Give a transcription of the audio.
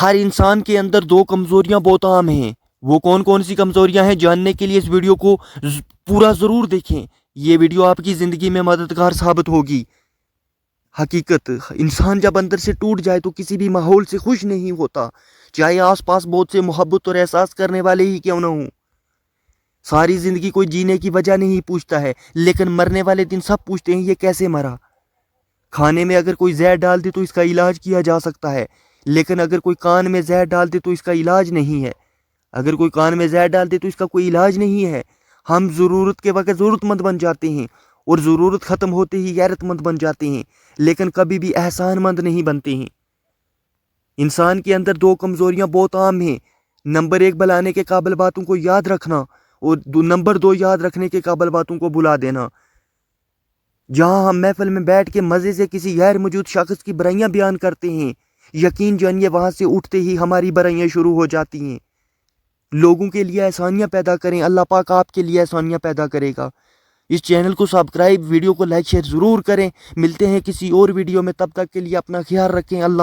ہر انسان کے اندر دو کمزوریاں بہت عام ہیں. وہ کون کون سی کمزوریاں ہیں جاننے کے لیے اس ویڈیو کو پورا ضرور دیکھیں. یہ ویڈیو آپ کی زندگی میں مددگار ثابت ہوگی. حقیقت، انسان جب اندر سے ٹوٹ جائے تو کسی بھی ماحول سے خوش نہیں ہوتا، چاہے آس پاس بہت سے محبت اور احساس کرنے والے ہی کیوں نہ ہوں. ساری زندگی کوئی جینے کی وجہ نہیں پوچھتا ہے، لیکن مرنے والے دن سب پوچھتے ہیں یہ کیسے مرا. کھانے میں اگر کوئی زہر ڈال دے تو اس کا علاج کیا جا سکتا ہے، لیکن اگر کوئی کان میں زہر ڈال دے تو اس کا علاج نہیں ہے. اگر کوئی کان میں زہر ڈال دے تو اس کا کوئی علاج نہیں ہے. ہم ضرورت کے وقت ضرورت مند بن جاتے ہیں اور ضرورت ختم ہوتے ہی غیرت مند بن جاتے ہیں، لیکن کبھی بھی احسان مند نہیں بنتے ہیں. انسان کے اندر دو کمزوریاں بہت عام ہیں. نمبر 1 بلانے کے قابل باتوں کو یاد رکھنا، اور نمبر 2 یاد رکھنے کے قابل باتوں کو بلا دینا. جہاں ہم محفل میں بیٹھ کے مزے سے کسی غیر موجود شخص کی برائیاں بیان کرتے ہیں، یقین جانیے وہاں سے اٹھتے ہی ہماری برائیاں شروع ہو جاتی ہیں. لوگوں کے لیے آسانیاں پیدا کریں، اللہ پاک آپ کے لیے آسانیاں پیدا کرے گا. اس چینل کو سبسکرائب، ویڈیو کو لائک شیئر ضرور کریں. ملتے ہیں کسی اور ویڈیو میں، تب تک کے لیے اپنا خیال رکھیں. اللہ